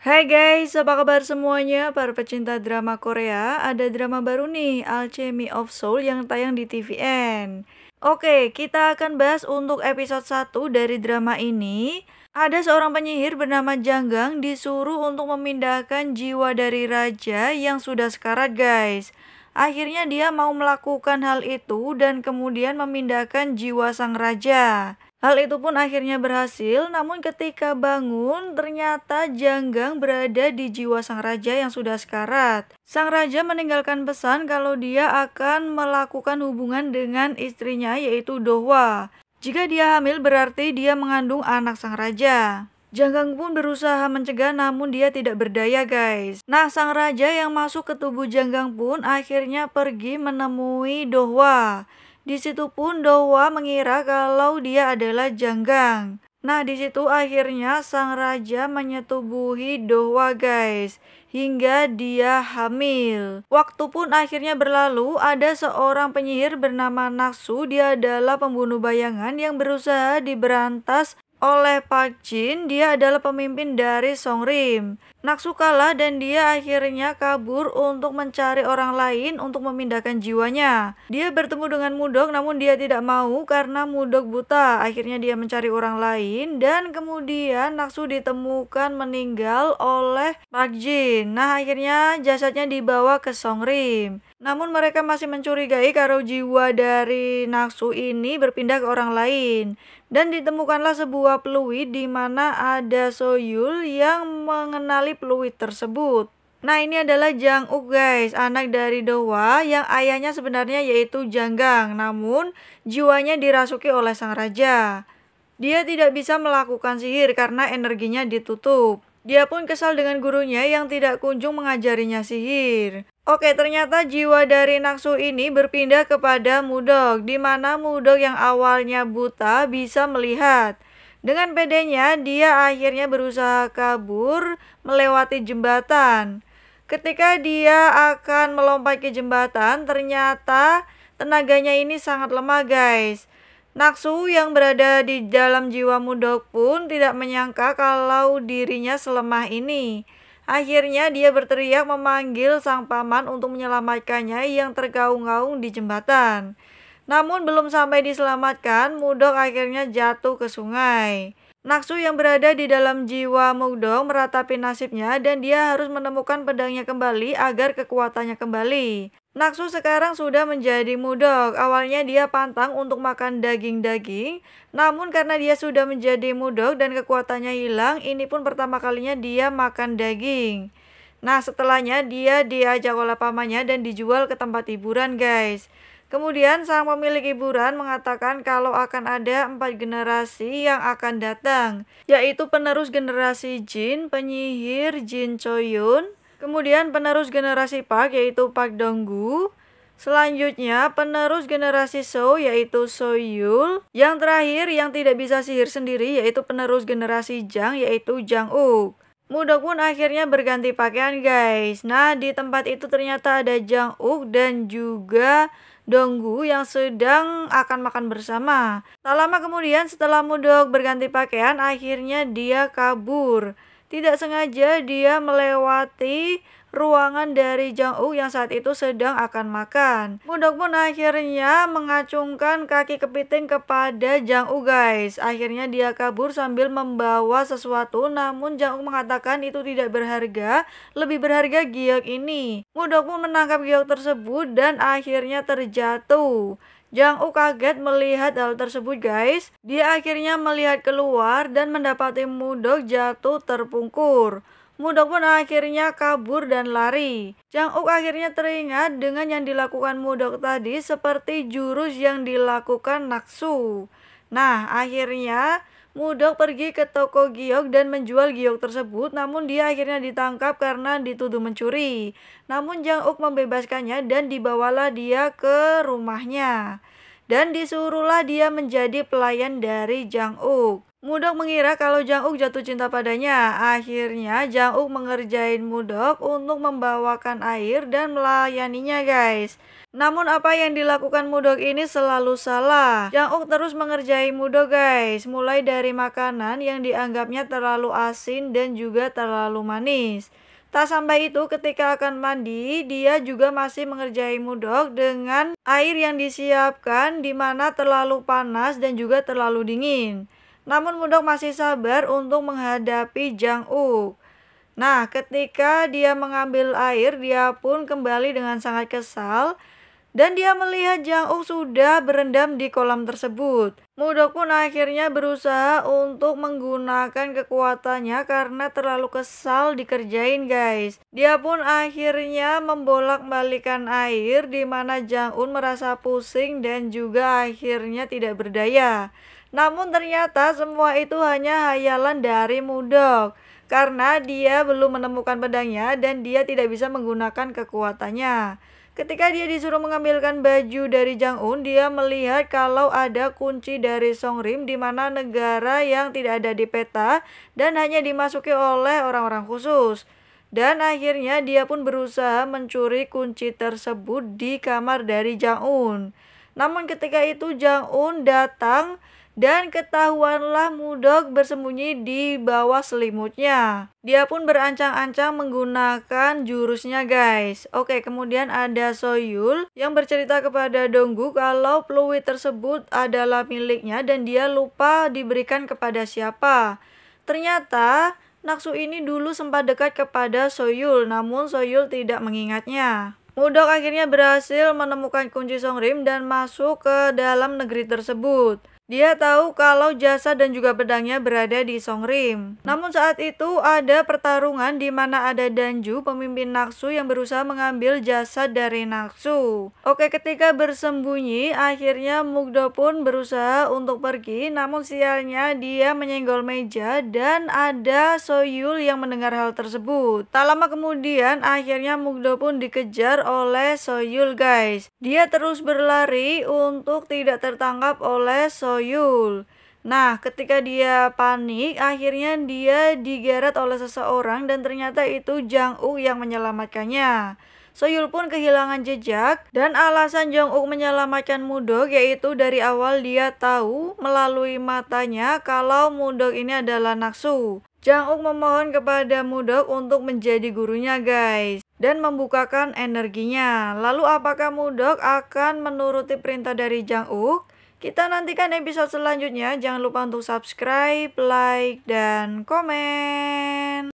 Hai guys, apa kabar semuanya para pecinta drama Korea? Ada drama baru nih, Alchemy of Soul yang tayang di TVN. Oke, kita akan bahas untuk episode 1 dari drama ini. Ada seorang penyihir bernama Janggang disuruh untuk memindahkan jiwa dari raja yang sudah sekarat guys. Akhirnya dia mau melakukan hal itu dan kemudian memindahkan jiwa sang raja. Hal itu pun akhirnya berhasil, namun ketika bangun, ternyata Janggang berada di jiwa sang raja yang sudah sekarat. Sang raja meninggalkan pesan kalau dia akan melakukan hubungan dengan istrinya yaitu Dohwa. Jika dia hamil berarti dia mengandung anak sang raja. Janggang pun berusaha mencegah namun dia tidak berdaya guys. Nah, sang raja yang masuk ke tubuh Janggang pun akhirnya pergi menemui Dohwa. Di situ pun Dohwa mengira kalau dia adalah Janggang. Nah, di situ akhirnya sang raja menyetubuhi Dohwa guys, hingga dia hamil. Waktu pun akhirnya berlalu, ada seorang penyihir bernama Naksu. Dia adalah pembunuh bayangan yang berusaha diberantas oleh Park Jin. Dia adalah pemimpin dari Songrim. Naksu kalah dan dia akhirnya kabur untuk mencari orang lain untuk memindahkan jiwanya. Dia bertemu dengan Mudok namun dia tidak mau karena Mudok buta. Akhirnya dia mencari orang lain dan kemudian Naksu ditemukan meninggal oleh Park Jin. Nah, akhirnya jasadnya dibawa ke Songrim. Namun mereka masih mencurigai kalau jiwa dari Naksu ini berpindah ke orang lain. Dan ditemukanlah sebuah peluit di mana ada Soyul yang mengenali peluit tersebut. Nah, ini adalah Jang-uk guys, anak dari Dohwa yang ayahnya sebenarnya yaitu Janggang, namun jiwanya dirasuki oleh sang raja. Dia tidak bisa melakukan sihir karena energinya ditutup. Dia pun kesal dengan gurunya yang tidak kunjung mengajarinya sihir. Oke, ternyata jiwa dari Naksu ini berpindah kepada Mudok, di mana Mudok yang awalnya buta bisa melihat. Dengan pedenya, dia akhirnya berusaha kabur melewati jembatan. Ketika dia akan melompat ke jembatan, ternyata tenaganya ini sangat lemah guys. Naksu yang berada di dalam jiwa Mudok pun tidak menyangka kalau dirinya selemah ini. Akhirnya dia berteriak memanggil sang paman untuk menyelamatkannya yang tergaung-gaung di jembatan. Namun belum sampai diselamatkan, Mudok akhirnya jatuh ke sungai. Naksu yang berada di dalam jiwa Mudok meratapi nasibnya dan dia harus menemukan pedangnya kembali agar kekuatannya kembali. Naksu sekarang sudah menjadi Mudok. Awalnya dia pantang untuk makan daging-daging, namun karena dia sudah menjadi Mudok dan kekuatannya hilang, ini pun pertama kalinya dia makan daging. Nah, setelahnya dia diajak oleh pamannya dan dijual ke tempat hiburan guys. Kemudian sang pemilik hiburan mengatakan kalau akan ada 4 generasi yang akan datang, yaitu penerus generasi Jin, penyihir Jin Choyun, kemudian penerus generasi Park yaitu Park Donggu, selanjutnya penerus generasi So yaitu Soyul, yang terakhir yang tidak bisa sihir sendiri yaitu penerus generasi Jang yaitu Jang-uk. Mudok pun akhirnya berganti pakaian guys. Nah, di tempat itu ternyata ada Jang-uk dan juga Donggu yang sedang akan makan bersama. Tak lama kemudian setelah Mudok berganti pakaian, akhirnya dia kabur. Tidak sengaja dia melewati ruangan dari Jang-uk yang saat itu sedang akan makan. Mudok pun akhirnya mengacungkan kaki kepiting kepada Jang-uk guys. Akhirnya dia kabur sambil membawa sesuatu, namun Jang-uk mengatakan itu tidak berharga, lebih berharga giok ini. Mudok pun menangkap giok tersebut dan akhirnya terjatuh. Jang-uk kaget melihat hal tersebut guys. Dia akhirnya melihat keluar dan mendapati Mudok jatuh terpungkur. Mudok pun akhirnya kabur dan lari. Jang-uk akhirnya teringat dengan yang dilakukan Mudok tadi seperti jurus yang dilakukan Naksu. Nah, akhirnya Mudok pergi ke toko giok dan menjual giok tersebut, namun dia akhirnya ditangkap karena dituduh mencuri. Namun Jang-uk membebaskannya dan dibawalah dia ke rumahnya. Dan disuruhlah dia menjadi pelayan dari Jang-uk. Mudok mengira kalau Jang-uk jatuh cinta padanya. Akhirnya Jang-uk mengerjain Mudok untuk membawakan air dan melayaninya guys. Namun apa yang dilakukan Mudok ini selalu salah. Jang-uk terus mengerjai Mudok guys. Mulai dari makanan yang dianggapnya terlalu asin dan juga terlalu manis. Tak sampai itu, ketika akan mandi, dia juga masih mengerjai Mudok dengan air yang disiapkan di mana terlalu panas dan juga terlalu dingin. Namun Mudok masih sabar untuk menghadapi Jang-uk. Nah, ketika dia mengambil air, dia pun kembali dengan sangat kesal. Dan dia melihat Jang-uk sudah berendam di kolam tersebut. Mudok pun akhirnya berusaha untuk menggunakan kekuatannya karena terlalu kesal dikerjain guys. Dia pun akhirnya membolak-balikan air di mana Jang-un merasa pusing dan juga akhirnya tidak berdaya. Namun ternyata semua itu hanya hayalan dari Mudok. Karena dia belum menemukan pedangnya dan dia tidak bisa menggunakan kekuatannya. Ketika dia disuruh mengambilkan baju dari Jang-un, dia melihat kalau ada kunci dari Songrim di mana negara yang tidak ada di peta dan hanya dimasuki oleh orang-orang khusus. Dan akhirnya dia pun berusaha mencuri kunci tersebut di kamar dari Jang-un. Namun ketika itu Jang-un datang dan ketahuanlah Mudok bersembunyi di bawah selimutnya. Dia pun berancang-ancang menggunakan jurusnya guys. Oke, kemudian ada Soyul yang bercerita kepada Donggu kalau fluid tersebut adalah miliknya dan dia lupa diberikan kepada siapa. Ternyata Naksu ini dulu sempat dekat kepada Soyul, namun Soyul tidak mengingatnya. Mudok akhirnya berhasil menemukan kunci Songrim dan masuk ke dalam negeri tersebut. Dia tahu kalau jasad dan juga pedangnya berada di Songrim. Namun saat itu ada pertarungan di mana ada Danju, pemimpin Naksu yang berusaha mengambil jasad dari Naksu. Oke, ketika bersembunyi, akhirnya Mugdo pun berusaha untuk pergi, namun sialnya dia menyenggol meja dan ada Soyul yang mendengar hal tersebut. Tak lama kemudian, akhirnya Mugdo pun dikejar oleh Soyul guys. Dia terus berlari untuk tidak tertangkap oleh Soyul. Nah, ketika dia panik, akhirnya dia digeret oleh seseorang dan ternyata itu Jang-uk yang menyelamatkannya. Soyul pun kehilangan jejak dan alasan Jang-uk menyelamatkan Mudok yaitu dari awal dia tahu melalui matanya kalau Mudok ini adalah Naksu. Jang-uk memohon kepada Mudok untuk menjadi gurunya guys dan membukakan energinya. Lalu apakah Mudok akan menuruti perintah dari Jang-uk? Kita nantikan episode selanjutnya. Jangan lupa untuk subscribe, like, dan komen.